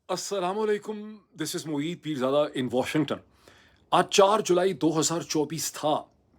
असलामुअलैकुम, this is Moeed Pirzada in Washington. आज 4 जुलाई 2024 था।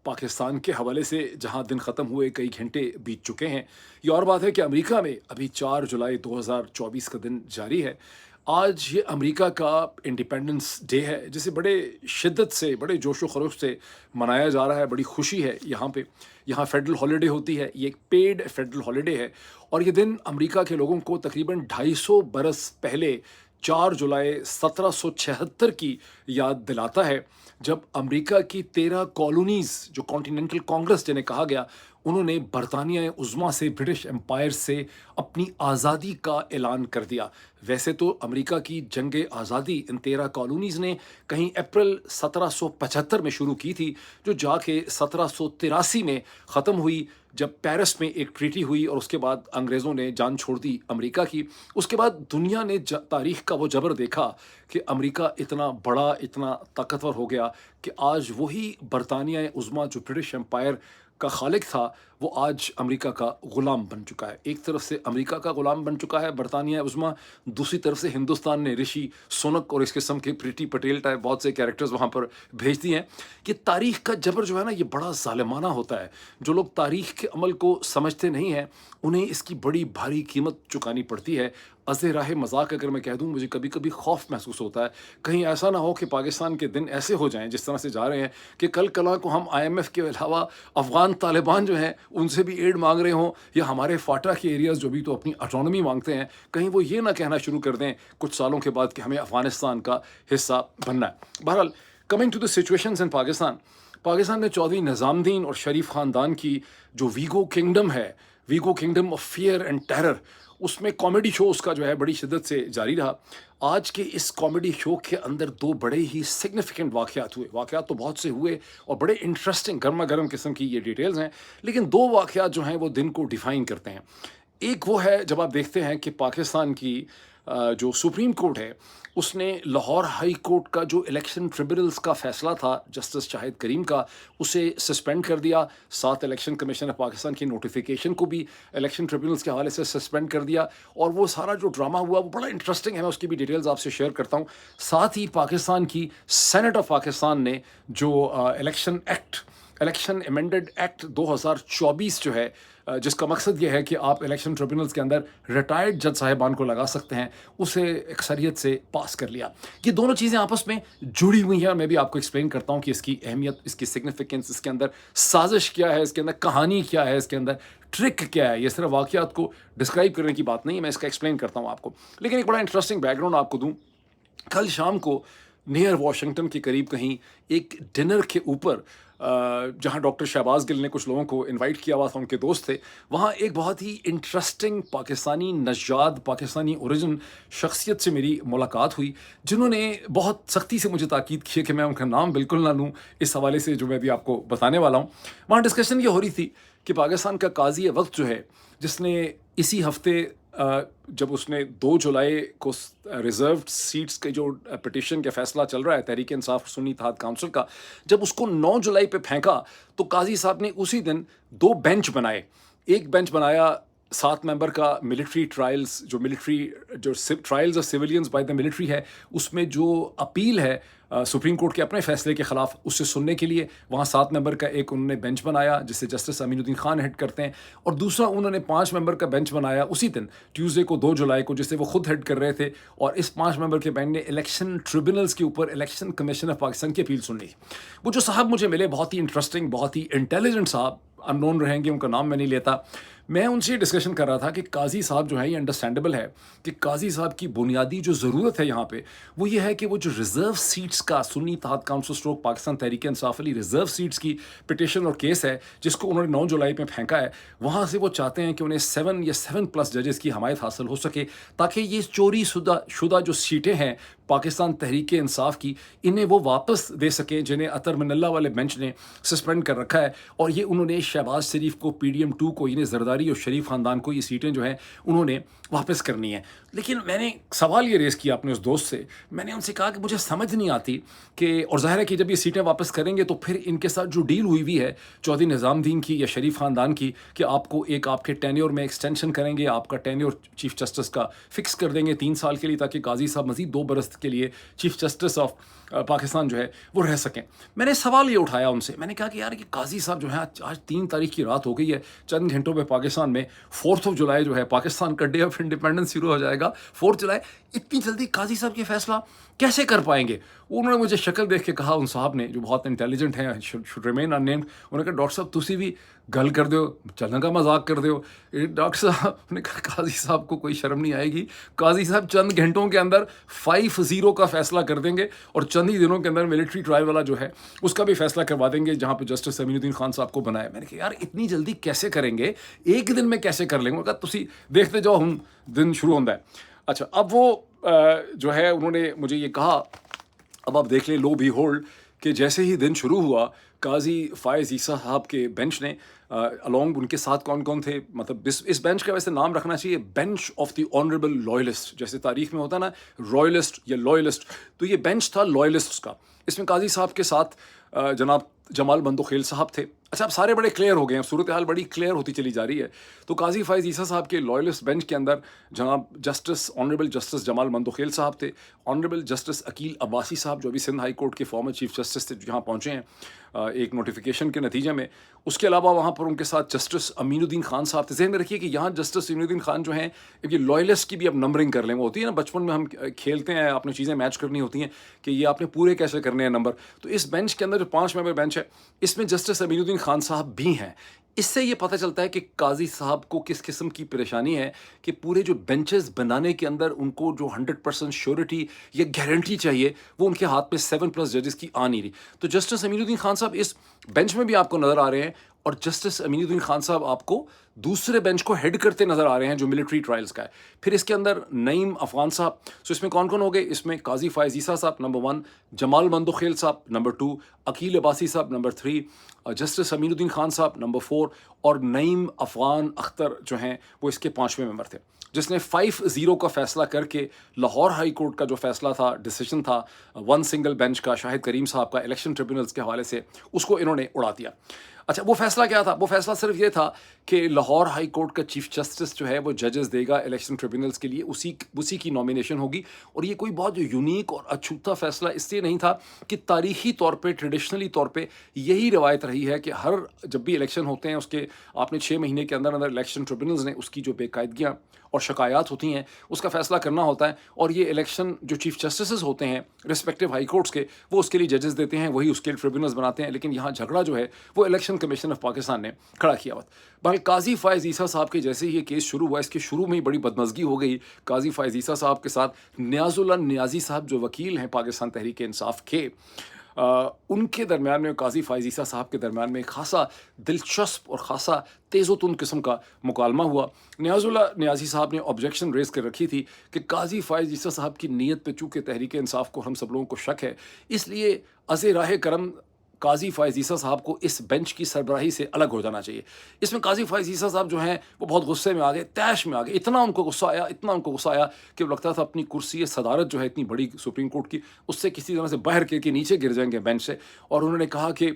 पाकिस्तान के हवाले से जहां दिन ख़त्म हुए कई घंटे बीत चुके हैं। ये और बात है कि अमेरिका में अभी 4 जुलाई 2024 का दिन जारी है। आज ये अमेरिका का इंडिपेंडेंस डे है, जिसे बड़े शिद्दत से, बड़े जोश व खरोश से मनाया जा रहा है। बड़ी खुशी है यहाँ पे। यहाँ फेडरल हॉलिडे होती है, ये एक पेड फेडरल हॉलिडे है। और ये दिन अमेरिका के लोगों को तकरीबन 250 बरस पहले 4 जुलाई 1776 की याद दिलाता है, जब अमेरिका की 13 कॉलोनीज, जो कॉन्टिनेंटल कांग्रेस जिन्हें कहा गया, उन्होंने बरतानिया उज़्मा से, ब्रिटिश एम्पायर से अपनी आज़ादी का ऐलान कर दिया। वैसे तो अमेरिका की जंग आज़ादी इन 13 कॉलोनीज़ ने कहीं अप्रैल 1775 में शुरू की थी, जो जाके 1783 में ख़त्म हुई, जब पेरिस में एक ट्रीटी हुई और उसके बाद अंग्रेज़ों ने जान छोड़ दी अमेरिका की। उसके बाद दुनिया ने तारीख़ का वो जबर देखा कि अमेरिका इतना बड़ा, इतना ताकतवर हो गया कि आज वही बरतानिया उज़्मा, जो ब्रिटिश एम्पायर का खालिक था, वो आज अमेरिका का ग़ुलाम बन चुका है। एक तरफ से अमेरिका का ग़ुलाम बन चुका है बरतानिया उज़्मा, दूसरी तरफ से हिंदुस्तान ने ऋषि सुनक और इस किस्म के प्रीति पटेल टाइप बहुत से कैरेक्टर्स वहाँ पर भेज दिए हैं। कि तारीख़ का जबर जो है ना, ये बड़ा ज़ालिमाना होता है। जो लोग तारीख़ के अमल को समझते नहीं हैं, उन्हें इसकी बड़ी भारी कीमत चुकानी पड़ती है। अज़े राह मज़ाक अगर मैं कह दूँ, मुझे कभी कभी खौफ महसूस होता है, कहीं ऐसा ना हो कि पाकिस्तान के दिन ऐसे हो जाएं जिस तरह से जा रहे हैं, कि कल कला को हम IMF के अलावा अफ़गान तालिबान जो हैं उनसे भी एड मांग रहे हों, या हमारे फाटा के एरियाज़ जो भी तो अपनी ऑटोनॉमी मांगते हैं, कहीं वो ये ना कहना शुरू कर दें कुछ सालों के बाद कि हमें अफ़गानिस्तान का हिस्सा बनना है। बहरहाल, coming to the situations in Pakistan, Pakistan में चौधरी निज़ामुद्दीन और शरीफ ख़ानदान की जो वीगो किंगडम है, वीगो kingdom of fear and terror, उसमें कॉमेडी शो उसका जो है बड़ी शिद्दत से जारी रहा। आज के इस कॉमेडी शो के अंदर दो बड़े ही सिग्निफिकेंट वाक़यात हुए। वाक़यात तो बहुत से हुए और बड़े इंटरेस्टिंग गर्मा गर्म किस्म की ये डिटेल्स हैं, लेकिन दो वाक़यात जो हैं वो दिन को डिफ़ाइन करते हैं। एक वो है जब आप देखते हैं कि पाकिस्तान की जो सुप्रीम कोर्ट है, उसने लाहौर हाई कोर्ट का जो इलेक्शन ट्रिब्यूनल्स का फ़ैसला था जस्टिस शाहिद करीम का, उसे सस्पेंड कर दिया। साथ इलेक्शन कमीशन ऑफ पाकिस्तान की नोटिफिकेशन को भी इलेक्शन ट्रिब्यूनल्स के हवाले से सस्पेंड कर दिया। और वो सारा जो ड्रामा हुआ वो बड़ा इंटरेस्टिंग है, मैं उसकी भी डिटेल्स आपसे शेयर करता हूँ। साथ ही पाकिस्तान की सेनेट ऑफ पाकिस्तान ने जो इलेक्शन अमेंडेड एक्ट 2024 जो है, जिसका मकसद ये है कि आप इलेक्शन ट्रिब्यूनल्स के अंदर रिटायर्ड जज साहिबान को लगा सकते हैं, उसे अक्सरियत से पास कर लिया। ये दोनों चीज़ें आपस में जुड़ी हुई हैं और मैं भी आपको एक्सप्लेन करता हूँ कि इसकी अहमियत, इसकी सिग्निफिकेंस, इसके अंदर साजिश क्या है, इसके अंदर कहानी क्या है, इसके अंदर ट्रिक क्या है। ये सिर्फ वाक़यात को डिस्क्राइब करने की बात नहीं है, मैं इसका एक्सप्लेन करता हूँ आपको। लेकिन एक बड़ा इंटरेस्टिंग बैकग्राउंड आपको दूँ। कल शाम को नियर वाशिंगटन के करीब कहीं एक डिनर के ऊपर, जहां डॉक्टर शहबाज गिल ने कुछ लोगों को इनवाइट किया हुआ था, उनके दोस्त थे, वहां एक बहुत ही इंटरेस्टिंग पाकिस्तानी नज़ाद, पाकिस्तानी ओरिजिन शख्सियत से मेरी मुलाकात हुई, जिन्होंने बहुत सख्ती से मुझे ताकीद की कि मैं उनका नाम बिल्कुल ना लूँ इस हवाले से जो मैं भी आपको बताने वाला हूँ। वहाँ डिस्कशन ये हो रही थी कि पाकिस्तान का काजी वक्त जो है, जिसने इसी हफ्ते जब उसने 2 जुलाई को रिज़र्व्ड सीट्स के जो पिटिशन का फैसला चल रहा है तहरीक इंसाफ सुन्नी इत्तेहाद काउंसिल का, जब उसको 9 जुलाई पे फेंका, तो काजी साहब ने उसी दिन 2 बेंच बनाए। एक बेंच बनाया 7 मेंबर का मिलिट्री ट्रायल्स, जो trials of civilians by the military है, उसमें जो अपील है सुप्रीम कोर्ट के अपने फैसले के ख़िलाफ़, उससे सुनने के लिए वहाँ 7 मेंबर का एक उन्होंने बेंच बनाया, जिसे जस्टिस अमीनुद्दीन खान हेड करते हैं। और दूसरा उन्होंने 5 मेंबर का बेंच बनाया उसी दिन, ट्यूसडे को 2 जुलाई को, जिसे वो खुद हेड कर रहे थे। और इस 5 मेंबर के बेंच ने इलेक्शन ट्रिब्यूनल्स के ऊपर इलेक्शन कमीशन ऑफ पाकिस्तान की अपील सुन ली। वो जो साहब मुझे मिले, बहुत ही इंटरेस्टिंग, बहुत ही इंटेलिजेंट साहब, अननोन रहेंगे, उनका नाम मैं नहीं लेता। मैं उनसे डिस्कशन कर रहा था कि काजी साहब जो है, ये अंडरस्टैंडेबल है कि काजी साहब की बुनियादी जो ज़रूरत है यहाँ पे, वो ये है कि वो जो रिज़र्व सीट्स का सुन्नी इत्तेहाद काउंसिल स्ट्रोक पाकिस्तान तहरीक इंसाफ वाली रिज़र्व सीट्स की पिटिशन और केस है, जिसको उन्होंने 9 जुलाई में फेंका है, वहाँ से वो चाहते हैं कि उन्हें 7 या 7+ जजेस की हमायत हासिल हो सके, ताकि ये चोरी शुदा जो सीटें हैं पाकिस्तान तहरीक इंसाफ की, इन्हें वो वापस दे सकें जिन्हें अतर मिनल्ला वाले बेंच ने सस्पेंड कर रखा है। और ये उन्होंने शहबाज शरीफ को, PDM2 को, इन्हें जरदारी और शरीफ ख़ानदान को ये सीटें जो हैं उन्होंने वापस करनी है। लेकिन मैंने सवाल ये रेज़ किया अपने उस दोस्त से, मैंने उनसे कहा कि मुझे समझ नहीं आती कि, और ज़ाहिर है कि जब ये सीटें वापस करेंगे तो फिर इनके साथ जो डील हुई हुई है चौधरी निज़ामुद्दीन की या शरीफ ख़ानदान की, कि आपको एक आपके टेन्योर में एक्सटेंशन करेंगे, आपका टेन्योर चीफ जस्टिस का फिक्स कर देंगे 3 साल के लिए, ताकि काजी साहब मज़ीद 2 बरस के लिए चीफ जस्टिस ऑफ पाकिस्तान जो है वो रह सकें। मैंने सवाल ये उठाया उनसे, मैंने कहा कि यार ये काजी साहब जो है, आज 3 तारीख की रात हो गई है, चंद घंटों में पाकिस्तान में 4 जुलाई जो है पाकिस्तान का डे ऑफ इंडिपेंडेंस शुरू हो जाएगा, 4 जुलाई, इतनी जल्दी काजी साहब ये फैसला कैसे कर पाएंगे? उन्होंने मुझे शक्ल देख के कहा, उन साहब ने जो बहुत इंटेलिजेंट हैं, शुड रिमेन अननेम्ड, उन्होंने कहा डॉक्टर साहब तुसी भी गल कर दो, चलने का मजाक कर दो। डॉक्टर साहब ने कहा काजी साहब को कोई शर्म नहीं आएगी, काजी साहब चंद घंटों के अंदर 5-0 का फैसला कर देंगे और चंद ही दिनों के अंदर मिलिट्री ट्रायल वाला जो है उसका भी फैसला करवा देंगे, जहाँ पे जस्टिस अमीनुद्दीन खान साहब को बनाया। मैंने कहा यार इतनी जल्दी कैसे करेंगे, एक दिन में कैसे कर लेंगे? कहा तुसी देखते जाओ, हम दिन शुरू होता है। अच्छा, अब वो जो है उन्होंने मुझे ये कहा, अब आप देख लें, लो बी होल्ड, कि जैसे ही दिन शुरू हुआ, काजी फ़ायज़ ईसा साहब के बेंच ने अलॉन्ग उनके साथ कौन कौन थे, मतलब इस बेंच का वैसे नाम रखना चाहिए bench of the honourable loyalist, जैसे तारीख में होता है ना रॉयलिस्ट या लॉयलिस्ट, तो ये बेंच था लॉयलिस्ट्स का। इसमें काजी साहब के साथ जनाब जमाल बंदोखेल साहब थे। अच्छा, अब सारे बड़े क्लियर हो गए हैं, सूरत हाल बड़ी क्लियर होती चली जा रही है। तो काजी फ़ायज़ ईसा साहब के लॉयलिस्ट बेंच के अंदर जनाब ऑनरेबल जस्टिस जमाल बंदोखेल साहब थे, ऑनरेबल जस्टिस अकील अब्बासी साहब जो अभी सिंध हाई कोर्ट के फॉर्मर चीफ जस्टिस थे, जहाँ पहुँचे हैं एक नोटिफिकेशन के नतीजे में। उसके अलावा वहाँ पर उनके साथ जस्टिस अमीनुद्दीन खान साहब थे। ज़हन में रखिए कि यहाँ जस्टिस अमीनुद्दीन खान जो हैं, ये लॉयलिस्ट की भी अब नंबरिंग कर लें, वो होती है ना बचपन में हम खेलते हैं, आपने चीज़ें मैच करनी होती हैं कि ये आपने पूरे कैसे करने हैं नंबर। तो इस बेंच के अंदर जो 5 मेंबर बेंच है, इसमें जस्टिस अमीनुद्दीन खान साहब भी हैं। इससे ये पता चलता है कि काजी साहब को किस किस्म की परेशानी है कि पूरे जो बेंचेस बनाने के अंदर उनको जो 100% श्योरिटी या गारंटी चाहिए, वो उनके हाथ में 7+ जजेस की आ नहीं रही। तो जस्टिस अमीनुद्दीन खान साहब इस बेंच में भी आपको नज़र आ रहे हैं, और जस्टिस अमीनुद्दीन खान साहब आपको दूसरे बेंच को हेड करते नज़र आ रहे हैं जो मिलिट्री ट्रायल्स का है। फिर इसके अंदर नईम अफगान साहब, सो इसमें कौन कौन हो गए? इसमें काजी फ़ायज़ ईसा साहब नंबर 1, जमाल बंदोखेल साहब नंबर 2, अकील अब्बासी साहब नंबर 3, जस्टिस अमीनुद्दीन खान साहब नंबर 4, और नईम अफ़गान अख्तर जो हैं वो इसके 5वें मेंबर थे, जिसने 5-0 का फैसला करके लाहौर हाई कोर्ट का जो फैसला था, डिसीजन था 1 सिंगल बेंच का शाहिद करीम साहब का इलेक्शन ट्रिब्यूनल्स के हवाले से, उसको इन्होंने उड़ा दिया। अच्छा, वो फैसला क्या था? वो फैसला सिर्फ ये था कि लाहौर हाई कोर्ट का चीफ जस्टिस जो है वो जजेस देगा इलेक्शन ट्रिब्यूनल्स के लिए, उसी की नॉमिनेशन होगी। और ये कोई बहुत यूनिक और अछूता फैसला इसलिए नहीं था कि तारीखी तौर पे, ट्रेडिशनली तौर पे यही रवायत रही है कि हर जब भी इलेक्शन होते हैं उसके आपने 6 महीने के अंदर अंदर इलेक्शन ट्रिब्यूनल्स ने उसकी जो बेकायदगियाँ और शिकायत होती हैं उसका फैसला करना होता है। और ये इलेक्शन जो चीफ जस्टिस होते हैं रिस्पेक्टिव हाई कोर्ट्स के, वो उसके लिए जजेस देते हैं, वही उसके लिए ट्रिब्यूनल्स बनाते हैं। लेकिन यहाँ झगड़ा जो है वो इलेक्शन कमीशन ऑफ पाकिस्तान ने खड़ा किया हुआ। बल्कि काजी फ़ायज़ ईसा साहब के जैसे ही ये केस शुरू हुआ, इसके शुरू में ही बड़ी बदमज़गी हो गई काजी फ़ायज़ ईसा साहब के साथ। नियाज़ुल्लाह नियाज़ी साहब जो वकील हैं पाकिस्तान तहरीक इंसाफ के, उनके दरमियान में, काजी फ़ायज़ ईसा साहब के दरमियान में खासा दिलचस्प और खासा तेज़ोतुन किस्म का मुकालमा हुआ। नियाज़ुल्लाह नियाज़ी साहब ने ऑब्जेक्शन रेज़ कर रखी थी कि काजी फ़ायज़ ईसा साहब की नीयत पे चूँकि तहरीक इंसाफ को हम सब लोगों को शक है, इसलिए अज़े राह करम काजी फ़ायज़ ईसा साहब को इस बेंच की सरबराही से अलग हो जाना चाहिए। इसमें काजी फ़ायज़ ईसा साहब जो हैं वो बहुत गुस्से में आ गए, तैश में आ गए। इतना उनको गुस्सा आया कि वो लगता था अपनी कुर्सी सदारत जो है इतनी बड़ी सुप्रीम कोर्ट की, उससे किसी तरह से बाहर करके नीचे गिर जाएंगे बेंच से। और उन्होंने कहा कि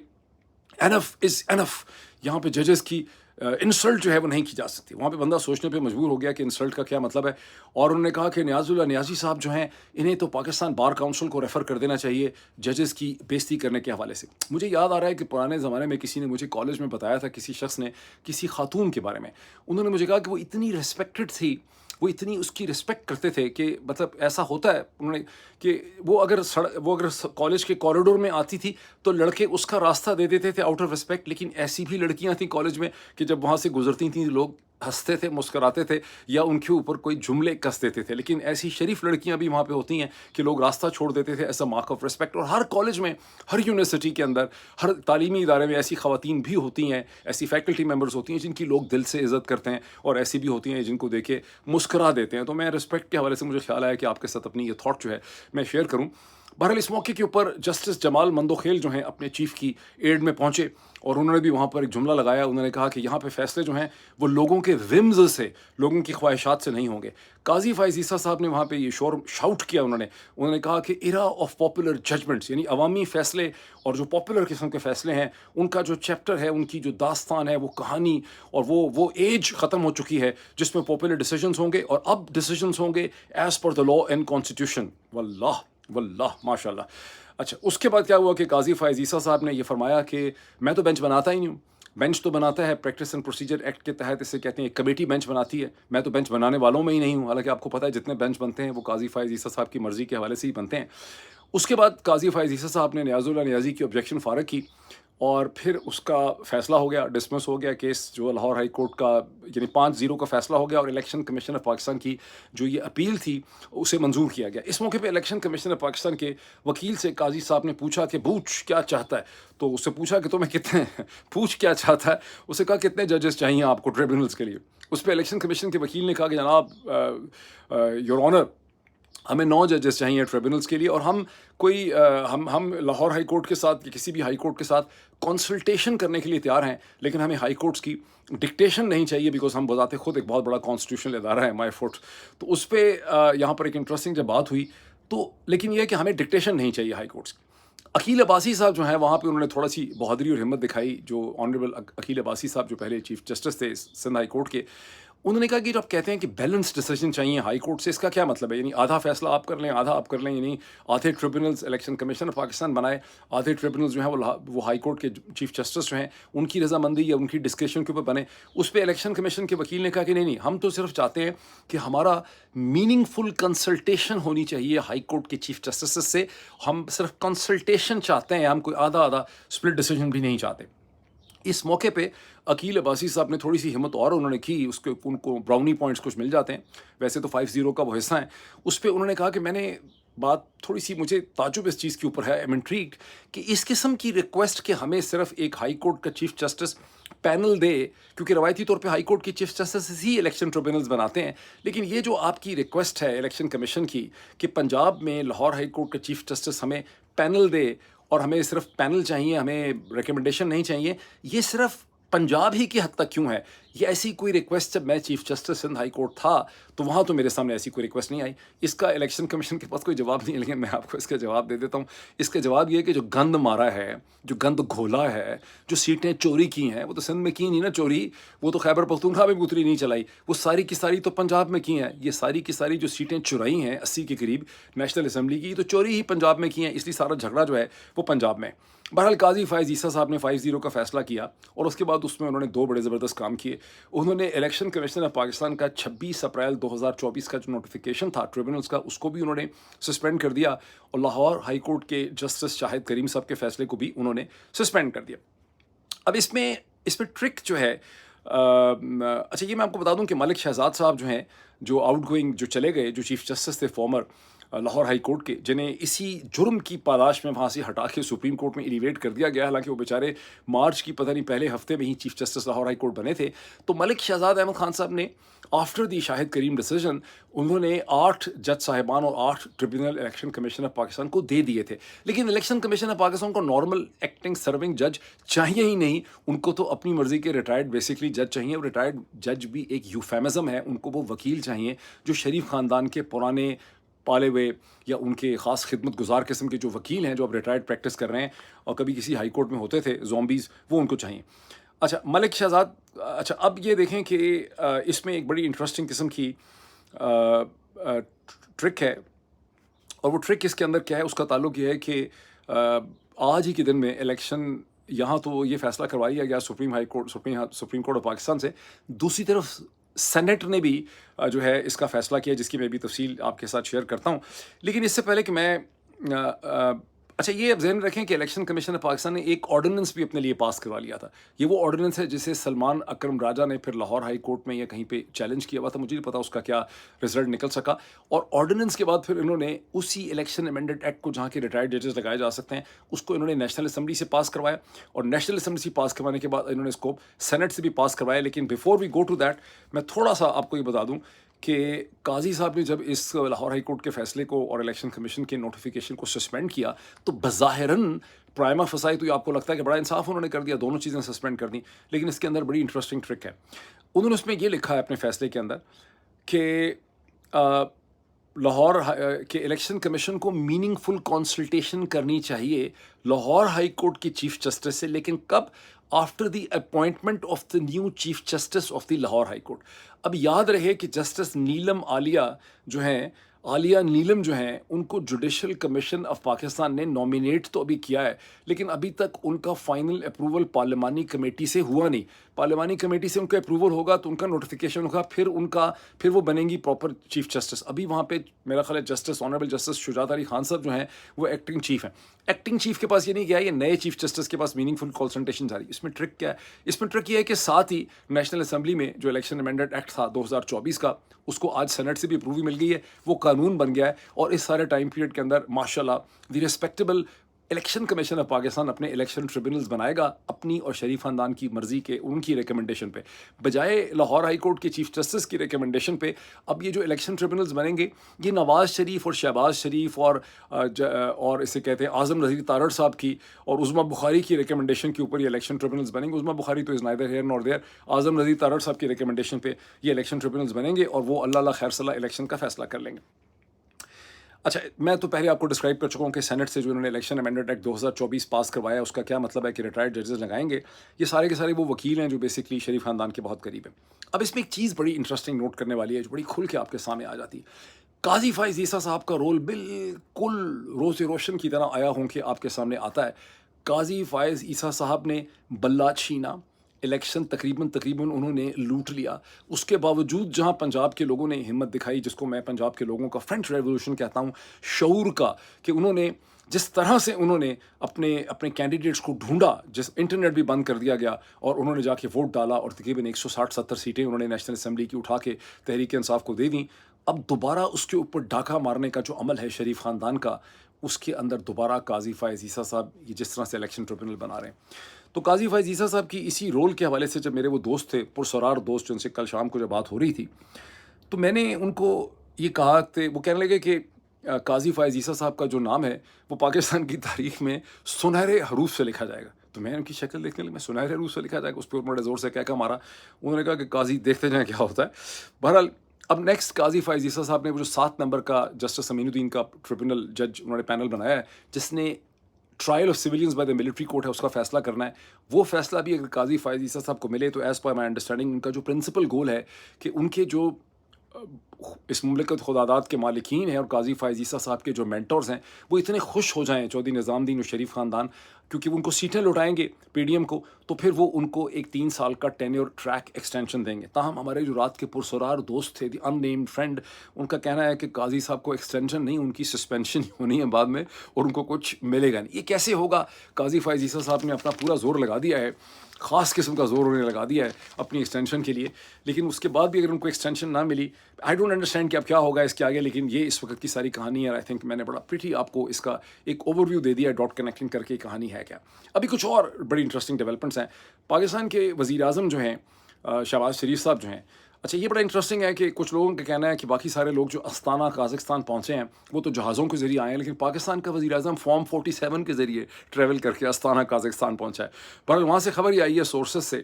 एनफ इज़ एनफ, यहाँ पे जजेस की इंसल्ट जो है वो नहीं की जा सकती। वहाँ पे बंदा सोचने पे मजबूर हो गया कि इंसल्ट का क्या मतलब है। और उन्होंने कहा कि नियाज़ुल्लाह नियाज़ी साहब जो हैं, इन्हें तो पाकिस्तान बार काउंसिल को रेफ़र कर देना चाहिए जजेस की बेइज्जती करने के हवाले से। मुझे याद आ रहा है कि पुराने ज़माने में किसी ने मुझे कॉलेज में बताया था, किसी शख्स ने किसी खातून के बारे में, उन्होंने मुझे कहा कि वो इतनी रिस्पेक्टेड थी, वो इतनी उसकी रिस्पेक्ट करते थे कि मतलब ऐसा होता है उन्होंने कि वो अगर कॉलेज के कॉरिडोर में आती थी तो लड़के उसका रास्ता दे देते थे आउट ऑफ रिस्पेक्ट। लेकिन ऐसी भी लड़कियां थी कॉलेज में कि जब वहाँ से गुजरती थी लोग हँसते थे, मुस्कुराते थे या उनके ऊपर कोई जुमले कस देते थे। लेकिन ऐसी शरीफ लड़कियाँ भी वहाँ पे होती हैं कि लोग रास्ता छोड़ देते थे as a mark of respect. और हर कॉलेज में, हर यूनिवर्सिटी के अंदर, हर तालीमी इदारे में ऐसी ख़वातीन भी होती हैं, ऐसी फैकल्टी मेंबर्स होती हैं जिनकी लोग दिल से इज़्ज़त करते हैं, और ऐसी भी होती हैं जिनको देख के मुस्कुरा देते हैं। तो मैं रिस्पेक्ट के हवाले से मुझे ख़्याल आया कि आपके साथ अपनी ये थॉट जो है मैं शेयर करूँ। बहरहाल इस मौके के ऊपर जस्टिस जमाल मंदोखेल जो हैं अपने चीफ़ की एड में पहुँचे, और उन्होंने भी वहाँ पर एक जुमला लगाया। उन्होंने कहा कि यहाँ पे फ़ैसले जो हैं वो लोगों के विम्स से, लोगों की ख्वाहिशात से नहीं होंगे। काज़ी फ़ाइज़ ईसा साहब ने वहाँ पे ये शाउट किया। उन्होंने कहा कि इरा ऑफ पॉपुलर जजमेंट्स, यानी अवामी फ़ैसले और जो पॉपुलर किस्म के फ़ैसले हैं, उनका जो चैप्टर है, उनकी जो दास्तान है, वो कहानी और वो एज ख़त्म हो चुकी है जिसमें पॉपुलर डिसीजंस होंगे, और अब डिसीजंस होंगे as per the law and constitution. वल्लाह वल्लाह माशाल्लाह। अच्छा, उसके बाद क्या हुआ कि काज़ी फ़ाइज़ ईसा साहब ने ये फरमाया कि मैं तो बेंच बनाता ही नहीं हूँ। बेंच तो बनाता है प्रैक्टिस एंड प्रोसीजर एक्ट के तहत, इसे कहते हैं कमेटी बेंच बनाती है। मैं तो बेंच बनाने वालों में ही नहीं हूँ। हालाँकि आपको पता है जितने बेंच बनते हैं वो काज़ी फ़ाइज़ ईसा साहब की मर्ज़ी के हवाले से ही बनते हैं। उसके बाद काज़ी फ़ाइज़ ईसा साहब ने नियाज़ुल्लाह नियाज़ी की ऑब्जेक्शन फ़ारग की, और फिर उसका फ़ैसला हो गया, डिसमिस हो गया केस जो लाहौर हाई कोर्ट का, यानी 5-0 का फ़ैसला हो गया, और इलेक्शन कमीशन ऑफ पाकिस्तान की जो ये अपील थी उसे मंजूर किया गया। इस मौके पे इलेक्शन कमीशन ऑफ पाकिस्तान के वकील से काजी साहब ने पूछा कि पूछ क्या चाहता है। तो उससे पूछा कि तुम्हें कितने पूछ क्या चाहता है, उसे कहा कितने जजेस चाहिए आपको ट्रिब्यूनल्स के लिए। उस पर इलेक्शन कमीशन के वकील ने कहा कि जनाब योर ऑनर, हमें 9 जजेस चाहिए ट्रिब्यूनल्स के लिए, और हम कोई हम लाहौर हाई कोर्ट के साथ या किसी भी हाई कोर्ट के साथ कंसल्टेशन करने के लिए तैयार हैं, लेकिन हमें हाई कोर्ट्स की डिक्टेशन नहीं चाहिए, बिकॉज हम बताते खुद एक बहुत बड़ा कॉन्स्टिट्यूशनल इदारा है माई फुट। तो उस पर यहाँ पर एक इंटरेस्टिंग जब बात हुई, तो लेकिन यह है कि हमें डिक्टेशन नहीं चाहिए हाई कोर्ट्स की। अकील अब्बासी साहब जो हैं वहाँ पे उन्होंने थोड़ा सी बहादुरी और हिम्मत दिखाई। जो ऑनरेबल अकील अब्बासी साहब जो पहले चीफ जस्टिस थे सिंध हाई कोर्ट के, उन्होंने कहा कि जब आप कहते हैं कि बैलेंस डिसीजन चाहिए हाई कोर्ट से, इसका क्या मतलब है? यानी आधा फैसला आप कर लें, आधा आप कर लें, यानी आधे tribunals election commission of Pakistan बनाए, आधे ट्रिब्यूनल्स जो हैं वो हाई कोर्ट के चीफ जस्टिस जो हैं उनकी रजामंदी या उनकी डिस्क्रिप्शन के ऊपर बने। उस पर इलेक्शन कमीशन के वकील ने कहा कि नहीं नहीं, हम तो सिर्फ चाहते हैं कि हमारा मीनिंगफुल कंसल्टेशन होनी चाहिए हाई कोर्ट के चीफ जस्टिस से। हम सिर्फ कंसल्टेशन चाहते हैं, हम कोई आधा आधा स्प्लिट डिसीजन भी नहीं चाहते। इस मौके पे अकील अब्बासी साहब ने थोड़ी सी हिम्मत और उन्होंने की, उसके उनको ब्राउनी पॉइंट्स कुछ मिल जाते हैं, वैसे तो 5-0 का वो हिस्सा है। उस पे उन्होंने कहा कि मैंने बात थोड़ी सी, मुझे ताज्जुब इस चीज़ के ऊपर है, आई एम इंट्रीग्ड कि इस किस्म की रिक्वेस्ट कि हमें सिर्फ एक हाई कोर्ट का चीफ जस्टिस पैनल दे, क्योंकि रवायती तौर पे हाई कोर्ट की चीफ जस्टिस ही इलेक्शन ट्रिब्यूनल्स बनाते हैं। लेकिन ये जो आपकी रिक्वेस्ट है इलेक्शन कमीशन की कि पंजाब में लाहौर हाई कोर्ट का चीफ जस्टिस हमें पैनल दे, और हमें सिर्फ पैनल चाहिए, हमें रिकमेंडेशन नहीं चाहिए, ये सिर्फ पंजाब ही की हद तक क्यों है? ये ऐसी कोई रिक्वेस्ट, जब मैं chief justice Sindh high court था तो वहाँ तो मेरे सामने ऐसी कोई रिक्वेस्ट नहीं आई। इसका इलेक्शन कमीशन के पास कोई जवाब नहीं है, लेकिन मैं आपको इसका जवाब दे देता हूँ। इसका जवाब ये है कि जो गंद मारा है, जो गंद घोला है, जो सीटें चोरी की हैं, वो तो सिंध में की नहीं ना चोरी, वो तो खैबर पख्तूनख्वा में भी उतरी नहीं चलाई, वो सारी की सारी तो पंजाब में की हैं। ये सारी की सारी जो सीटें चुराई हैं 80 के करीब नेशनल असम्बली की, तो चोरी ही पंजाब में की हैं, इसलिए सारा झगड़ा जो है वो पंजाब में। बहरहाल काजी फ़ाइज़ ईसा साहब ने 5-0 का फ़ैसला किया, और उसके बाद उसमें उन्होंने 2 बड़े ज़बरदस्त काम किए। उन्होंने इलेक्शन कमीशन ऑफ पाकिस्तान का 26 अप्रैल 2024 का जो नोटिफिकेशन था ट्रिब्यूनल्स का, उसको भी उन्होंने सस्पेंड कर दिया, और लाहौर हाई कोर्ट के जस्टिस शाहिद करीम साहब के फ़ैसले को भी उन्होंने सस्पेंड कर दिया। अब इसमें ट्रिक जो है, अच्छा ये मैं आपको बता दूं कि मलिक शहजाद साहब जो हैं, जो आउटगोइंग जो चले गए, जो चीफ जस्टिस थे फॉर्मर लाहौर हाई कोर्ट के, जिन्हें इसी जुर्म की पादाश में वहाँ से हटा के सुप्रीम कोर्ट में एलिवेट कर दिया गया, हालांकि वो बेचारे मार्च की पता नहीं पहले हफ्ते में ही chief justice Lahore high court बने थे। तो मलिक शहजाद अहमद खान साहब ने after the Shahid Karim decision, उन्होंने 8 जज साहिबान और 8 tribunal election commission of Pakistan को दे दिए थे। लेकिन इलेक्शन कमीशन ऑफ पाकिस्तान को नॉर्मल एक्टिंग सर्विंग जज चाहिए ही नहीं, उनको तो अपनी मर्जी के रिटायर्ड बेसिकली जज चाहिए। और रिटायर्ड जज भी एक यूफेमिज्म है, उनको वो वकील चाहिए जो शरीफ ख़ानदान के पुराने पाले हुए या उनके ख़ास खिदमत गुजार किस्म के जो वकील हैं, जो अब रिटायर्ड प्रैक्टिस कर रहे हैं और कभी किसी हाई कोर्ट में होते थे, ज़ॉम्बीज़, वो उनको चाहिए। अच्छा, मलिक शहजाद, अच्छा अब ये देखें कि इसमें एक बड़ी इंटरेस्टिंग किस्म की ट्रिक है, और वो ट्रिक इसके अंदर क्या है, उसका ताल्लुक ये है कि आज ही के दिन में इलेक्शन, यहाँ तो ये फैसला करवा लिया गया सुप्रीम कोर्ट ऑफ पाकिस्तान से, दूसरी तरफ सेनेट ने भी जो है इसका फ़ैसला किया, जिसकी मैं भी तफसील आपके साथ शेयर करता हूँ। लेकिन इससे पहले कि मैं اچھا یہ اب ذہن میں رکھیں کہ الیکشن کمیشن آف پاکستان نے ایک آرڈیننس بھی اپنے لیے پاس کروا لیا تھا. یہ وہ آرڈیننس ہے جسے سلمان اکرم راجہ نے پھر لاہور ہائی کورٹ میں یا کہیں پہ چیلنج کیا ہوا تھا. مجھے نہیں پتا اس کا کیا رزلٹ نکل سکا. اور آرڈیننس کے بعد پھر انہوں نے اسی الیکشن امینڈڈ ایکٹ کو جہاں کے ریٹائرڈ ججز لگائے جا سکتے ہیں اس کو انہوں نے نیشنل اسمبلی سے پاس کروایا. اور نیشنل اسمبلی سے پاس کروانے کے بعد انہوں نے اس کو سینٹ سے بھی پاس کروایا. لیکن before we go to that میں تھوڑا سا آپ کو یہ بتا دوں کہ قاضی صاحب نے جب اس لاہور ہائی کورٹ کے فیصلے کو اور الیکشن کمیشن کے نوٹیفیکیشن کو سسپینڈ کیا تو بظاہراً پرائما فسائی تو یہ آپ کو لگتا ہے کہ بڑا انصاف انہوں نے کر دیا, دونوں چیزیں سسپینڈ کر دیں. لیکن اس کے اندر بڑی انٹرسٹنگ ٹرک ہے. انہوں نے اس میں یہ لکھا ہے اپنے فیصلے کے اندر کہ لاہور کے الیکشن کمیشن کو میننگ فل کنسلٹیشن کرنی چاہیے لاہور ہائی کورٹ کے چیف جسٹس سے. لیکن کب؟ After the appointment of the new chief justice of the Lahore high court. اب یاد رہے کہ جسٹس نیلم عالیہ جو ہیں, عالیہ نیلم جو ہیں, ان کو جوڈیشل کمیشن آف پاکستان نے نامینیٹ تو ابھی کیا ہے لیکن ابھی تک ان کا فائنل اپروول پارلیمانی کمیٹی سے ہوا نہیں. پارلیمانی کمیٹی سے ان کا اپروول ہوگا تو ان کا نوٹیفیکیشن ہوگا, پھر وہ بنیں گی پراپر چیف جسٹس. ابھی وہاں پہ میرا خیال ہے جسٹس آنریبل جسٹس شجاعت علی خان صاحب جو ہیں وہ ایکٹنگ چیف ہیں. ایکٹنگ چیف کے پاس یہ نہیں گیا, یہ نئے چیف جسٹس کے پاس میننگ فل کنسلٹیشن جاری. اس میں ٹرک کیا ہے؟ اس میں ٹرک یہ ہے کہ ساتھ ہی نیشنل اسمبلی میں جو الیکشن امینڈڈ ایکٹ تھا 2024 کا, اس کو آج سینٹ سے بھی اپرووی مل گئی ہے, وہ قانون بن گیا ہے. اور اس سارے ٹائم پیریڈ کے اندر ماشاءاللہ the respectable election commission of Pakistan اپنے الیکشن ٹریبونلز بنائے گا اپنی اور شریف خاندان کی مرضی کے, ان کی ریکمنڈیشن پہ, بجائے لاہور ہائی کورٹ کے چیف جسٹس کی ریکمنڈیشن پہ. اب یہ جو الیکشن ٹریبونلز بنیں گے یہ نواز شریف اور شہباز شریف اور اسے کہتے ہیں اعظم نذیر تارڑ صاحب کی اور عظمیٰ بخاری کی ریکمنڈیشن کے اوپر یہ الیکشن ٹریبونلز بنیں گے. عظمیٰ بخاری تو is neither here nor there. Azam Nazir Tarar صاحب کی ریکمنڈیشن پہ یہ الیکشن ٹریبونلز بنیں گے اور وہ اللہ خیر صلاح الیکشن کا فیصلہ کر لیں گے. اچھا میں تو پہلے آپ کو ڈسکرائب کر چکا ہوں کہ سینٹ سے جو انہوں نے الیکشن امینڈڈ ایکٹ 2024 پاس کروایا اس کا کیا مطلب ہے کہ ریٹائرڈ ججز لگائیں گے. یہ سارے کے سارے وہ وکیل ہیں جو بیسکلی شریف خاندان کے بہت قریب ہیں. اب اس میں ایک چیز بڑی انٹرسٹنگ نوٹ کرنے والی ہے جو بڑی کھل کے آپ کے سامنے آ جاتی ہے. قاضی فائز عیسیٰ صاحب کا رول بالکل روز روشن کی طرح آیا ہوں کہ آپ کے سامنے آتا ہے. قاضی فائز عیسیٰ صاحب نے بلہ چھینا, الیکشن تقریباً انہوں نے لوٹ لیا. اس کے باوجود جہاں پنجاب کے لوگوں نے ہمت دکھائی, جس کو میں پنجاب کے لوگوں کا فرینچ ریولوشن کہتا ہوں, شعور کا, کہ انہوں نے جس طرح سے انہوں نے اپنے کینڈیڈیٹس کو ڈھونڈا, جس انٹرنیٹ بھی بند کر دیا گیا اور انہوں نے جا کے ووٹ ڈالا اور تقریباً 160-70 سیٹیں انہوں نے نیشنل اسمبلی کی اٹھا کے تحریک انصاف کو دے دیں. اب دوبارہ اس کے اوپر ڈاکہ مارنے کا جو عمل ہے شریف خاندان کا, اس کے اندر دوبارہ قاضی فائز عیسیٰ صاحب یہ جس طرح سے الیکشن ٹریبونل بنا رہے ہیں. تو قاضی فائز عیسیٰ صاحب کی اسی رول کے حوالے سے جب میرے وہ دوست تھے پرسرار دوست جن سے کل شام کو جب بات ہو رہی تھی, تو میں نے ان کو یہ کہا کہ وہ کہنے لگے کہ قاضی فائز عیسیٰ صاحب کا جو نام ہے وہ پاکستان کی تاریخ میں سنہرے حروف سے لکھا جائے گا. تو میں ان کی شکل دیکھنے لگا, میں سنہرے حروف سے لکھا جائے گا, اس پہ بڑے زور سے کہہ مارا. انہوں نے کہا کہ قاضی دیکھتے جائیں کیا ہوتا ہے. بہرحال اب نیکسٹ قاضی فائز عیسیٰ صاحب نے وہ جو 7 نمبر کا جسٹس امین الدین کا ٹریبونل جج انہوں نے پینل بنایا ہے جس نے trial of civilians by the military court ہے اس کا فیصلہ کرنا ہے. وہ فیصلہ بھی اگر قاضی فائز عیسیٰ صاحب کو ملے تو ایز پر مائی انڈرسٹینڈنگ ان کا جو پرنسپل گول ہے کہ ان کے جو اس مملکت خداداد کے مالکین ہیں اور قاضی فائز عیسیٰ صاحب کے جو مینٹورز ہیں وہ اتنے خوش ہو جائیں, چودھری نظام الدین اور شریف خاندان, کیونکہ وہ ان کو سیٹیں لوٹائیں گے پی ڈی ایم کو, تو پھر وہ ان کو ایک 3 سال کا ٹینیور ٹریک ایکسٹینشن دیں گے. تاہم ہمارے جو رات کے پرسرار دوست تھے دی ان نیمڈ فرینڈ, ان کا کہنا ہے کہ قاضی صاحب کو ایکسٹینشن نہیں, ان کی سسپینشن ہونی ہے بعد میں اور ان کو کچھ ملے گا نہیں. یہ کیسے ہوگا؟ قاضی فائز عیسیٰ صاحب نے اپنا پورا زور لگا دیا ہے, خاص قسم کا زور انہوں نے لگا دیا ہے اپنی ایکسٹینشن کے لیے, لیکن اس کے بعد بھی اگر ان کو ایکسٹینشن نہ ملی, آئی ڈونٹ انڈرسٹینڈ کہ اب کیا ہوگا اس کے آگے. لیکن یہ اس وقت کی ساری کہانی ہے. آئی تھنک میں نے بڑا پریٹی آپ کو اس کا ایک اوور ویو دے دیا, ڈاٹ کنیکٹنگ کر کے کہانی ہے کیا. ابھی کچھ اور بڑی انٹرسٹنگ ڈیولپمنٹس ہیں. پاکستان کے وزیر اعظم جو ہیں شہباز شریف صاحب جو ہیں, اچھا یہ بڑا انٹرسٹنگ ہے کہ کچھ لوگوں کا کہنا ہے کہ باقی سارے لوگ جو استانہ قازقستان پہنچے ہیں وہ تو جہازوں کے ذریعے آئے ہیں, لیکن پاکستان کا وزیر اعظم فارم 47 کے ذریعے ٹریول کر کے استانہ قازقستان پہنچا ہے. بہرحال وہاں سے خبر یہ آئی ہے سورسز سے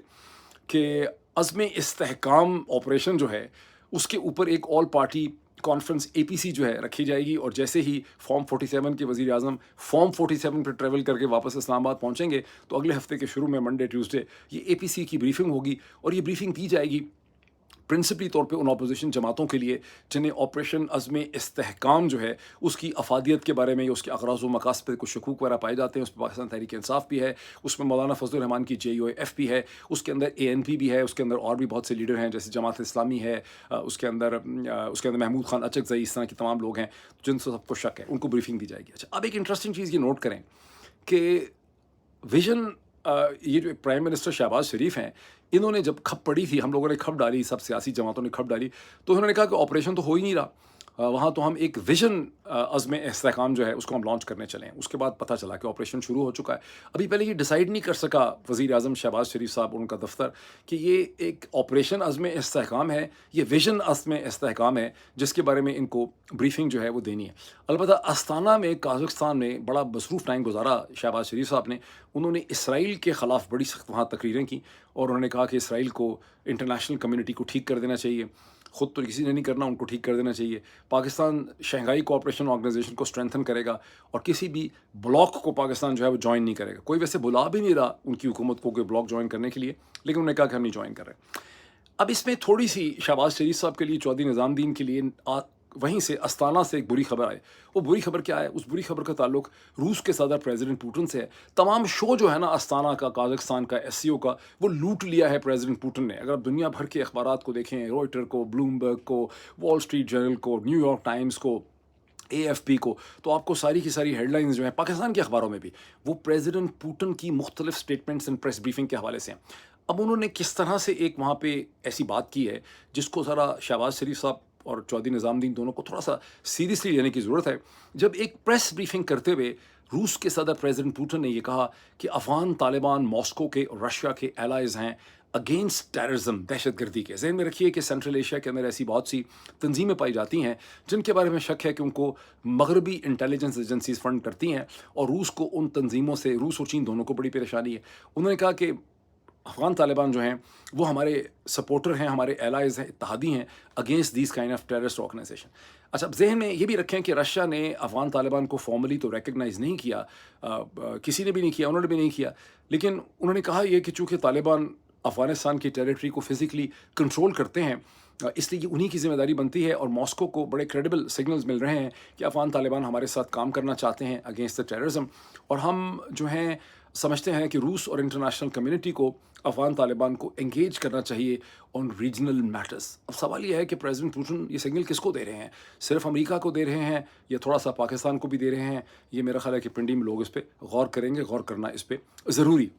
کہ عزم استحکام آپریشن جو ہے اس کے اوپر ایک آل پارٹی کانفرنس APC جو ہے رکھی جائے گی, اور جیسے ہی فارم 47 کے وزیر اعظم فارم 47 پہ ٹریول کر کے واپس اسلام آباد پہنچیں گے تو اگلے ہفتے کے شروع میں منڈے ٹیوزڈے یہ APC کی بریفنگ ہوگی, اور یہ بریفنگ دی جائے گی प्रिंसिपली तौर पे उन अपोजिशन जमातों के लिए जिन्हें ऑपरेशन अज़्म इस्तेहकाम जो है उसकी अफादियत के बारे में या उसके अगराज़ व मकासद पे कुछ शकूक वगैरह पाए जाते हैं। उसमें पाकिस्तान तहरीक इंसाफ भी है, उसमें मौलाना फजलुर रहमान की JUIF भी है, उसके अंदर ANP भी है, उसके अंदर और भी बहुत से लीडर हैं जैसे जमात इस्लामी है, उसके अंदर महमूद खान अचकज़ई, इस तरह के तमाम लोग हैं जिनसे सबको शक है, उनको ब्रीफिंग दी जाएगी। अच्छा, अब एक इंटरेस्टिंग चीज़ ये नोट करें कि विजन ये जो प्राइम मिनिस्टर शहबाज शरीफ हैं, इन्होंने जब खप पड़ी थी, हम लोगों ने खप डाली, सब सियासी जमातों ने खप डाली, तो उन्होंने कहा कि ऑपरेशन तो हो ही नहीं रहा, वहाँ तो हम एक विजन अज़्म इस्तेहकाम जो है उसको हम लॉन्च करने चले हैं। उसके बाद पता चला कि ऑपरेशन शुरू हो चुका है। अभी पहले ये डिसाइड नहीं कर सका वज़ीर आज़म शहबाज शरीफ साहब और उनका दफ्तर कि ये एक ऑपरेशन अज़्म इस्तेहकाम है, ये विजन अज़्म इस्तेहकाम है जिसके बारे में इनको ब्रीफिंग जो है वो देनी है। अलबत्ता अस्ताना में काज़ाख्स्तान में बड़ा मसरूफ़ टाइम गुजारा शहबाज शरीफ साहब ने। उन्होंने इसराइल के ख़िलाफ़ बड़ी सख्त वहाँ तकरीरें की और उन्होंने कहा कि इसराइल को इंटरनेशनल कम्युनिटी को ठीक कर देना चाहिए, खुद तो किसी ने नहीं करना, उनको ठीक कर देना चाहिए। पाकिस्तान शंघाई कोऑपरेशन ऑर्गेनाइजेशन को स्ट्रेंथन करेगा और किसी भी ब्लॉक को पाकिस्तान जो है वो ज्वाइन नहीं करेगा। कोई वैसे बुला भी नहीं रहा उनकी हुकूमत को कोई ब्लॉक ज्वाइन करने के लिए, लेकिन उन्होंने कहा कि हम नहीं ज्वाइन कर रहे। अब इसमें थोड़ी सी शहबाज शरीफ साहब के लिए, चौधरी निज़ामुद्दीन के लिए वहीं से अस्ताना से एक बुरी खबर आई। वो बुरी खबर क्या है? उस बुरी खबर का ताल्लुक रूस के सदर प्रेसिडेंट पुतिन से है। तमाम शो जो है ना अस्ताना का, काज़ाख्स्तान का, SCO का, वो लूट लिया है प्रेसिडेंट पुतिन ने। अगर आप दुनिया भर के अखबारात को देखें, रॉयटर को, ब्लूमबर्ग को, वॉल स्ट्रीट जर्नल को, न्यूयॉर्क टाइम्स को, AFP को, तो आपको सारी की सारी हेडलाइंस जो हैं पाकिस्तान के अखबारों में भी वो प्रेसिडेंट पुतिन की मुख्तलिफ स्टेटमेंट्स एंड प्रेस ब्रीफिंग के हवाले से हैं। अब उन्होंने किस तरह से एक वहाँ पे ऐसी बात की है जिसको ज़रा शहबाज शरीफ साहब और चौधरी निज़ामुद्दीन दोनों को थोड़ा सा सीरियसली लेने की ज़रूरत है। जब एक प्रेस ब्रीफिंग करते हुए रूस के सदर प्रेसिडेंट पुतिन ने यह कहा कि अफ़गान तालिबान मॉस्को के और रशिया के एलाइज हैं अगेंस्ट टेररिज्म, दहशतगर्दी के। ज़हन में रखिए कि सेंट्रल एशिया के अंदर ऐसी बहुत सी तंजीमें पाई जाती हैं जिनके बारे में शक है कि उनको मगरबी इंटेलिजेंस एजेंसीज फंड करती हैं और रूस को उन तंजीमों से, रूस और चीन दोनों को बड़ी परेशानी है। उन्होंने कहा कि अफ़गान तालिबान जो हैं वो हमारे सपोर्टर हैं, हमारे एलाइज़ हैं, इत्तेहादी हैं against this kind of terrorist organisation. अच्छा, अब ज़हन में ये भी रखें कि रशिया ने अफ़गान तालिबान को फॉर्मली तो रिकग्नाइज़ नहीं किया, किसी ने भी नहीं किया, उन्होंने भी नहीं किया, लेकिन उन्होंने कहा यह कि चूँकि तालिबान अफ़गानिस्तान की टेरिटरी को फ़िज़िकली कंट्रोल करते हैं, इसलिए ये उन्हीं की ज़िम्मेदारी बनती है और मॉस्को को बड़े क्रेडिबल सिग्नल्स मिल रहे हैं कि अफ़गान तालिबान हमारे साथ काम करना चाहते हैं अगेंस्ट द टेररिज्म, और हम जो हैं समझते हैं कि रूस और इंटरनेशनल कम्युनिटी को अफ़गान तालिबान को एंगेज करना चाहिए ऑन रीजनल मैटर्स। अब सवाल यह है कि प्रेसिडेंट पुतिन ये सिग्नल किसको दे रहे हैं? सिर्फ अमेरिका को दे रहे हैं या थोड़ा सा पाकिस्तान को भी दे रहे हैं? ये मेरा ख्याल है कि पिंडी में लोग इस पर गौर करेंगे, गौर करना इस पर ज़रूरी।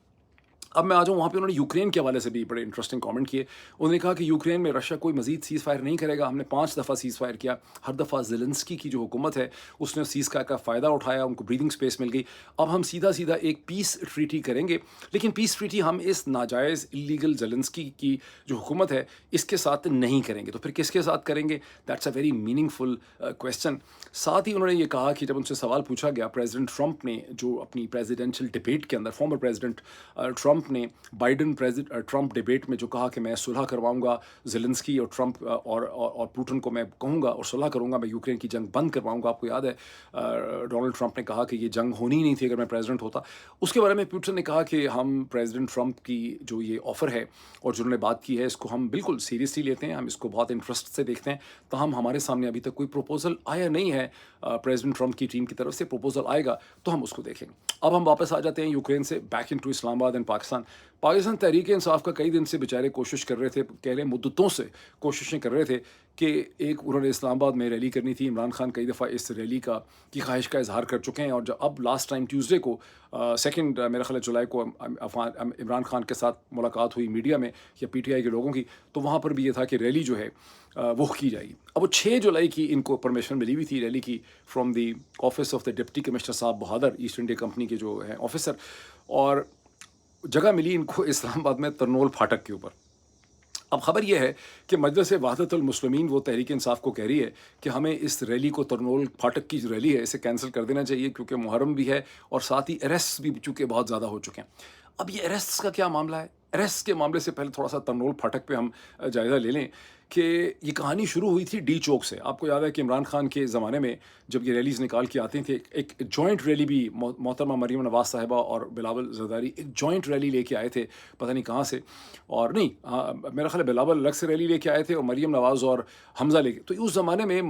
अब मैं आ जाऊँ वहाँ पे, उन्होंने यूक्रेन के हवाले से भी बड़े इंटरेस्टिंग कमेंट किए। उन्होंने कहा कि यूक्रेन में रशिया कोई मज़ीद सीज़ फायर नहीं करेगा। हमने 5 दफ़ा सीज़ फायर किया, हर दफ़ा ज़ेलेंस्की की जो हुकूमत है उसने सीज़ फायर का फ़ायदा उठाया, उनको ब्रीदिंग स्पेस मिल गई। अब हम सीधा सीधा एक पीस ट्रीटी करेंगे, लेकिन पीस ट्रीटी हम इस नाजायज़ इलीगल ज़ेलेंस्की की जो हुकूमत है इसके साथ नहीं करेंगे। तो फिर किसके साथ करेंगे? That's a very meaningful question. साथ ही उन्होंने ये कहा कि जब उनसे सवाल पूछा गया, प्रेसिडेंट ट्रंप ने जो अपनी प्रेसिडेंशियल डिबेट के अंदर, फॉर्मर प्रेसिडेंट ट्रंप ने बाइडन ट्रंप डिबेट में जो कहा कि मैं सुलह करवाऊंगा ज़ेलेंस्की और ट्रंप और पुतिन को, मैं कहूँगा और सुलह करूँगा, मैं यूक्रेन की जंग बंद करवाऊंगा। आपको याद है डोनाल्ड ट्रंप ने कहा कि ये जंग होनी ही नहीं थी अगर मैं प्रेसिडेंट होता। उसके बारे में पुतिन ने कहा कि हम प्रेसिडेंट ट्रंप की जो ये ऑफ़र है और जो उन्होंने बात की है इसको हम बिल्कुल सीरियसली लेते हैं, हम इसको बहुत इंटरेस्ट से देखते हैं। ताहम हमारे सामने अभी तक कोई प्रपोजल आया नहीं है प्रेसिडेंट ट्रंप की टीम की तरफ से। प्रपोजल आएगा तो हम उसको देखेंगे। अब हम वापस आ जाते हैं यूक्रेन से back in to Islamabad and Pakistan Tehreek Insaf का कई दिन से बेचारे कोशिश कर रहे थे, कह रहे मुद्दतों से कोशिशें कर रहे थे कि एक उन्होंने इस्लामाबाद में रैली करनी थी। इमरान खान कई दफ़ा इस रैली की ख्वाहिश का इजहार कर चुके हैं और जब अब लास्ट टाइम ट्यूसडे को सेकंड मेरा ख्याल जुलाई को इमरान खान के साथ मुलाकात हुई मीडिया में या PTI के लोगों की, तो वहाँ पर भी ये था कि रैली जो है वो की जाएगी। अब वो 6 जुलाई की इनको परमिशन मिली हुई थी रैली की from the office of the deputy commissioner साहब बहादुर, ईस्ट इंडिया कंपनी के जो हैं ऑफिसर, और जगह मिली इनको इस्लामाबाद में तरनोल फाटक के ऊपर। अब ख़बर यह है कि मजलिस वहदतुल मुस्लिमीन वो तहरीक इंसाफ को कह रही है कि हमें इस रैली को, तरनोल फाटक की जो रैली है, इसे कैंसिल कर देना चाहिए क्योंकि मुहर्रम भी है और साथ ही अरेस्ट भी चूँकि बहुत ज़्यादा हो चुके हैं। अब ये अरेस्ट का क्या मामला है? अरेस्ट के मामले से पहले थोड़ा सा तरनोल फाटक पे हम जायज़ा ले लें کہ یہ کہانی شروع ہوئی تھی ڈی چوک سے. آپ کو یاد ہے کہ عمران خان کے زمانے میں جب یہ ریلیز نکال کے آتے تھے, ایک جوائنٹ ریلی بھی محترمہ مریم نواز صاحبہ اور بلاول زرداری ایک جوائنٹ ریلی لے کے آئے تھے, پتہ نہیں کہاں سے, اور نہیں میرا خیال ہے بلاول الگ سے ریلی لے کے آئے تھے اور مریم نواز اور حمزہ لے کے. تو اس زمانے میں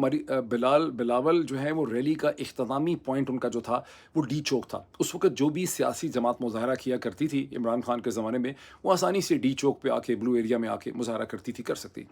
بلاول جو ہے وہ ریلی کا اختتامی پوائنٹ ان کا جو تھا وہ ڈی چوک تھا. اس وقت جو بھی سیاسی جماعت مظاہرہ کیا کرتی تھی عمران خان کے زمانے میں, وہ آسانی سے ڈی چوک پہ آ کے بلو ایریا میں آ کے مظاہرہ کرتی تھی, کر سکتی.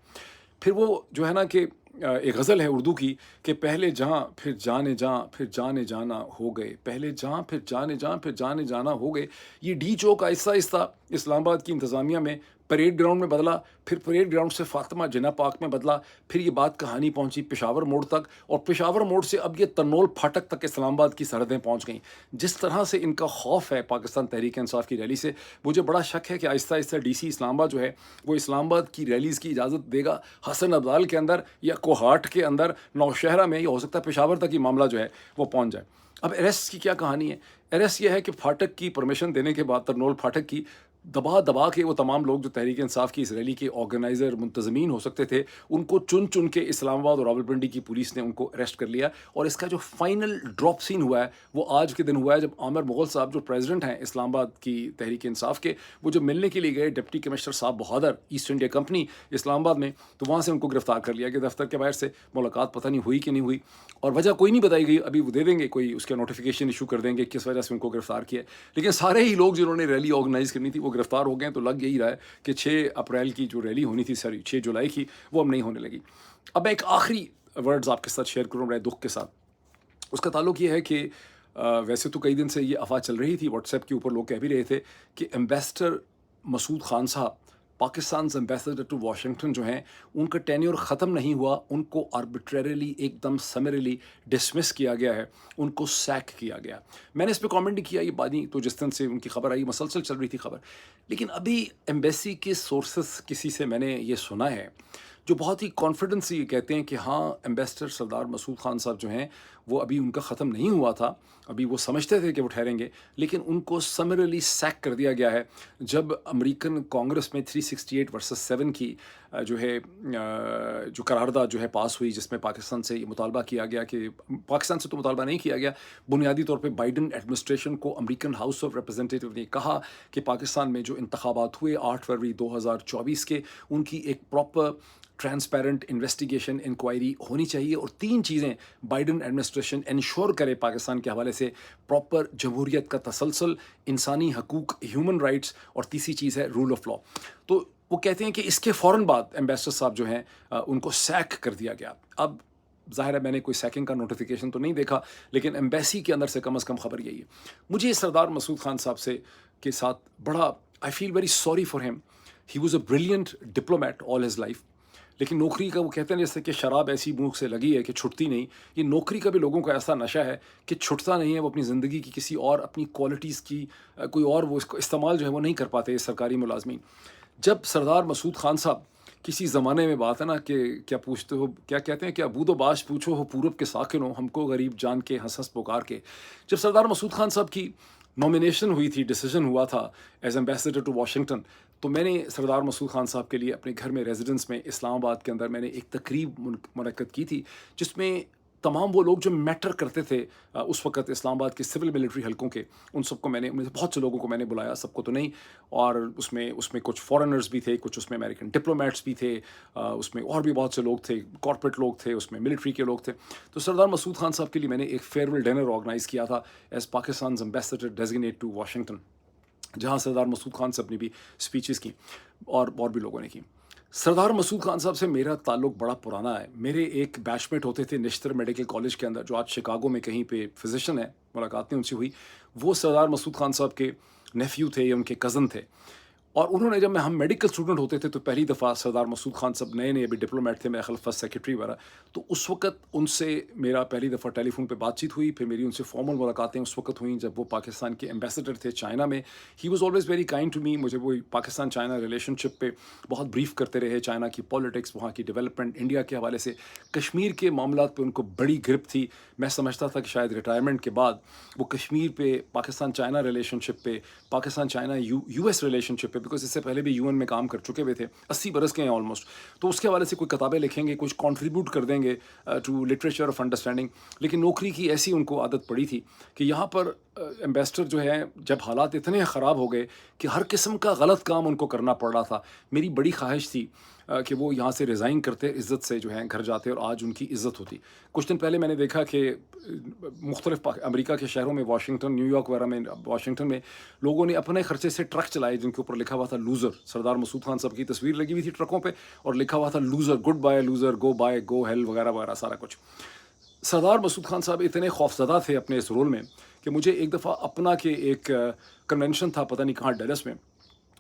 پھر وہ جو ہے نا کہ ایک غزل ہے اردو کی کہ پہلے جہاں پھر جانے جاں پھر جانے جانا ہو گئے, پہلے جہاں پھر جانے جاں پھر جانے جانا ہو گئے. یہ ڈی چوک آہستہ آہستہ اسلام آباد کی انتظامیہ میں پریڈ گراؤنڈ میں بدلا, پھر پریڈ گراؤنڈ سے فاطمہ جناح پارک میں بدلا, پھر یہ بات کہانی پہنچی پشاور موڑ تک, اور پشاور موڑ سے اب یہ ترنول پھاٹک تک اسلام آباد کی سرحدیں پہنچ گئیں. جس طرح سے ان کا خوف ہے پاکستان تحریک انصاف کی ریلی سے, مجھے بڑا شک ہے کہ آہستہ آہستہ ڈی سی اسلام آباد جو ہے وہ اسلام آباد کی ریلیز کی اجازت دے گا حسن ابدال کے اندر یا کوہاٹ کے اندر, نوشہرہ میں, یا ہو سکتا ہے پشاور تک یہ معاملہ جو ہے وہ پہنچ جائے. اب اریسٹ کی کیا کہانی ہے؟ اریسٹ یہ ہے کہ پھاٹک کی پرمیشن دینے کے بعد ترنول پھاٹک کی دبا کے وہ تمام لوگ جو تحریک انصاف کی اس ریلی کے آرگنائزر منتظمین ہو سکتے تھے, ان کو چن کے اسلام آباد اور راولپنڈی کی پولیس نے ان کو اریسٹ کر لیا. اور اس کا جو فائنل ڈراپ سین ہوا ہے وہ آج کے دن ہوا ہے جب عامر مغل صاحب جو پریزیڈنٹ ہیں اسلام آباد کی تحریک انصاف کے, وہ جب ملنے کے لیے گئے ڈپٹی کمشنر صاحب بہادر ایسٹ انڈیا کمپنی اسلام آباد میں, تو وہاں سے ان کو گرفتار کر لیا کہ دفتر کے باہر سے ملاقات پتہ نہیں ہوئی کہ نہیں ہوئی, اور وجہ کوئی نہیں بتائی گئی. ابھی وہ دے دیں گے, کوئی اس کا نوٹیفیکیشن ایشو کر دیں گے کس وجہ سے ان کو گرفتار کیا. لیکن سارے ہی لوگ جنہوں نے ریلی آرگنائز کرنی تھی وہ گرفتار ہو گئے. تو لگ یہی رہا ہے کہ 6 اپریل کی جو ریلی ہونی تھی, 6 جولائی کی, وہ اب نہیں ہونے لگی. اب ایک آخری ورڈز آپ کے ساتھ شیئر کروں بڑے دکھ کے ساتھ. اس کا تعلق یہ ہے کہ ویسے تو کئی دن سے یہ افواہ چل رہی تھی, واٹس ایپ کے اوپر لوگ کہہ بھی رہے تھے کہ ایمبیسڈر مسعود خان صاحب, پاکستان ایمبیسڈر ٹو واشنگٹن جو ہیں, ان کا ٹینیور ختم نہیں ہوا, ان کو آربیٹریریلی ایک دم سمریلی ڈسمس کیا گیا ہے, ان کو سیک کیا گیا. میں نے اس پہ کامنٹ کیا, یہ بانی تو جس طرح سے ان کی خبر آئی مسلسل چل رہی تھی خبر, لیکن ابھی ایمبیسی کے سورسز کسی سے میں نے یہ سنا ہے جو بہت ہی کانفیڈنس سے یہ کہتے ہیں کہ ہاں ایمبیسڈر سردار مسعود خان صاحب جو ہیں وہ ابھی ان کا ختم نہیں ہوا تھا, ابھی وہ سمجھتے تھے کہ وہ ٹھہریں گے, لیکن ان کو سمرلی سیک کر دیا گیا ہے جب امریکن کانگریس میں 368 ورسز 7 کی جو ہے جو قرارداد جو ہے پاس ہوئی, جس میں پاکستان سے یہ مطالبہ کیا گیا کہ پاکستان سے تو مطالبہ نہیں کیا گیا, بنیادی طور پہ بائیڈن ایڈمنسٹریشن کو امریکن ہاؤس آف ریپرزینٹیٹیو نے کہا کہ پاکستان میں جو انتخابات ہوئے 8 فروری 2024 کے, ان کی ایک پراپر ٹرانسپیرنٹ انویسٹیگیشن انکوائری ہونی چاہیے, اور 3 چیزیں بائیڈن ایڈمنسٹریشن انشور کرے پاکستان کے حوالے سے, پراپر جمہوریت کا تسلسل, انسانی حقوق ہیومن رائٹس, اور تیسری چیز ہے رول آف لا. تو وہ کہتے ہیں کہ اس کے فوراً بعد ایمبیسڈر صاحب جو ہیں ان کو سیک کر دیا گیا. اب ظاہر ہے میں نے کوئی سیکنگ کا نوٹیفیکیشن تو نہیں دیکھا, لیکن ایمبیسی کے اندر سے کم از کم خبر یہی ہے. مجھے سردار مسعود خان صاحب سے کے ساتھ بڑا I feel very sorry for him. He was a brilliant diplomat all his life, لیکن نوکری کا وہ کہتے ہیں جیسے کہ شراب ایسی منہ سے لگی ہے کہ چھٹتی نہیں, یہ نوکری کا بھی لوگوں کو ایسا نشہ ہے کہ چھٹتا نہیں ہے. وہ اپنی زندگی کی کسی اور اپنی کوالٹیز کی کوئی اور وہ اس کو استعمال جو ہے وہ نہیں کر پاتے سرکاری ملازمین. جب سردار مسعود خان صاحب کسی زمانے میں بات ہے نا کہ کیا پوچھتے ہو, کیا کہتے ہیں کہ ابود و باش پوچھو ہو پورب کے ساکن ہو, ہم کو غریب جان کے ہنس ہنس پکار کے. جب سردار مسعود خان صاحب کی نامینیشن ہوئی تھی, ڈیسیجن ہوا تھا ایز ایمبیسڈر ٹو واشنگٹن, تو میں نے سردار مسعود خان صاحب کے لیے اپنے گھر میں ریزیڈنس میں اسلام آباد کے اندر میں نے ایک تقریب منعقد کی تھی, جس میں تمام وہ لوگ جو میٹر کرتے تھے اس وقت اسلام آباد کے سول ملٹری حلقوں کے, ان سب کو میں نے, بہت سے لوگوں کو میں نے بلایا, سب کو تو نہیں, اور اس میں کچھ فارنرز بھی تھے, کچھ اس میں امریکن ڈپلومیٹس بھی تھے, اس میں اور بھی بہت سے لوگ تھے, کارپوریٹ لوگ تھے, اس میں ملٹری کے لوگ تھے. تو سردار مسعود خان صاحب کے لیے میں نے ایک فیئر ویل ڈنر آرگنائز کیا تھا as Pakistan ambassador designate to Washington, جہاں سردار مسعود خان صاحب نے بھی اسپیچز کی اور بھی لوگوں نے کی. سردار مسعود خان صاحب سے میرا تعلق بڑا پرانا ہے. میرے ایک بیچ میٹ ہوتے تھے نشتر میڈیکل کالج کے اندر, جو آج شکاگو میں کہیں پہ فزیشین ہے, ملاقات نہیں ان سے ہوئی. وہ سردار مسعود خان صاحب کے نیفیو تھے یا ان کے کزن تھے, اور انہوں نے جب ہم میڈیکل اسٹوڈنٹ ہوتے تھے تو پہلی دفعہ سردار مسعود خان صاحب نئے ابھی ڈپلومیٹ تھے, میرے خیال فرسٹ سیکرٹری وغیرہ, تو اس وقت ان سے میرا پہلی دفعہ ٹیلی فون پہ بات چیت ہوئی. پھر میری ان سے فارمل ملاقاتیں اس وقت ہوئیں جب وہ پاکستان کے ایمبیسڈر تھے چائنا میں. He was always very kind to me. مجھے وہ پاکستان چائنا ریلیشن شپ پہ بہت بریف کرتے رہے, چائنا کی پالیٹکس, وہاں کی ڈیولپمنٹ, انڈیا کے حوالے سے کشمیر کے معاملات پہ ان کو بڑی گرپ تھی. میں سمجھتا تھا کہ شاید ریٹائرمنٹ کے بعد وہ کشمیر پہ, پاکستان چائنا ریلیشن شپ پہ, Pakistan China U S relationship پہ बिकॉज़ इससे पहले भी यूएन में काम कर चुके हुए थे, 80 बरस के हैं ऑलमोस्ट। तो उसके हवाले से कोई किताबें लिखेंगे, कुछ कंट्रीब्यूट कर देंगे टू लिटरेचर ऑफ अंडरस्टैंडिंग। लेकिन नौकरी की ऐसी उनको आदत पड़ी थी कि यहाँ पर एम्बेसडर जो है, जब हालात इतने ख़राब हो गए कि हर किस्म का गलत काम उनको करना पड़ रहा था, मेरी बड़ी ख्वाहिश थी कि वो यहाँ से रिज़ाइन करते, इज़्ज़त से जो है घर जाते और आज उनकी इज़्ज़त होती। कुछ दिन पहले मैंने देखा कि मुख्तलिफ़ अमेरिका के शहरों में, वाशिंगटन, न्यूयॉर्क वगैरह में, वाशिंगटन में लोगों ने अपने खर्चे से ट्रक चलाए जिनके ऊपर लिखा हुआ था लूज़र। सरदार मसूद खान साहब की तस्वीर लगी हुई थी ट्रकों पे और लिखा हुआ था लूज़र, गुड बाय लूज़र, गो बाय, गो हेल वगैरह वगैरह सारा कुछ। सरदार मसूद खान साहब इतने खौफज़दा थे अपने इस रोल में कि मुझे एक दफ़ा अपना के एक कन्वेंशन था पता नहीं कहाँ डैलस में,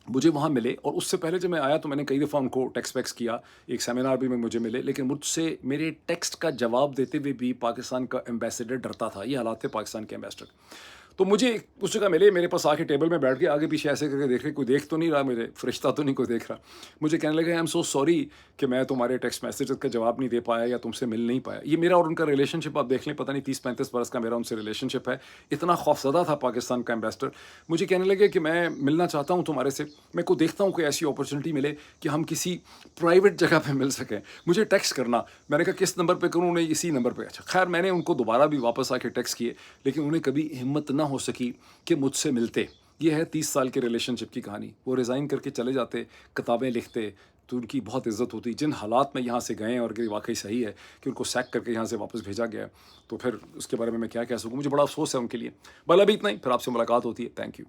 मुझे वहाँ मिले और उससे पहले जब मैं आया तो मैंने कई दफ़ा उनको टेक्स्ट वैक्स किया, एक सेमिनार भी में मुझे मिले, लेकिन मुझसे मेरे टेक्स्ट का जवाब देते हुए भी पाकिस्तान का एम्बेसडर डरता था। ये हालात थे पाकिस्तान के एम्बेसडर। तो मुझे उस जगह मिले, मेरे पास आके टेबल में बैठ के आगे पीछे ऐसे करके देख रहे, कोई देख तो नहीं रहा, मुझे फरिश्ता तो नहीं कोई देख रहा। मुझे कहने लगे आई एम सो सॉरी कि मैं तुम्हारे टेक्स्ट मैसेजेस का जवाब नहीं दे पाया या तुमसे मिल नहीं पाया। ये मेरा और उनका रिलेशनशिप आप देख लें, पता नहीं 30-35 बरस का मेरा उनसे रिलेशनशिप है। इतना खौफज़दा था पाकिस्तान का एम्बेसडर। मुझे कहने लगे कि मैं मिलना चाहता हूँ तुम्हारे से, मैं को देखता हूँ कोई ऐसी अपॉर्चुनिटी मिले कि हम किसी प्राइवेट जगह पे मिल सकें, मुझे टेक्स्ट करना। मैंने कहा किस नंबर पे करूँ? उन्हें इसी नंबर पे। अच्छा खैर मैंने उनको दोबारा भी वापस आके टेक्स्ट किए, लेकिन उन्हें कभी हिम्मत ना हो सकी कि मुझसे मिलते। ये है 30 साल के रिलेशनशिप की कहानी। वो रिज़ाइन करके चले जाते, किताबें लिखते, तो उनकी बहुत इज़्ज़त होती। जिन हालात में यहाँ से गए हैं और कि वाक़ई सही है कि उनको सैक करके यहाँ से वापस भेजा गया है, तो फिर उसके बारे में मैं क्या कह सकूँ? मुझे बड़ा अफ़सोस है उनके लिए। बल अभी इतना ही, फिर आपसे मुलाकात होती है। Thank you.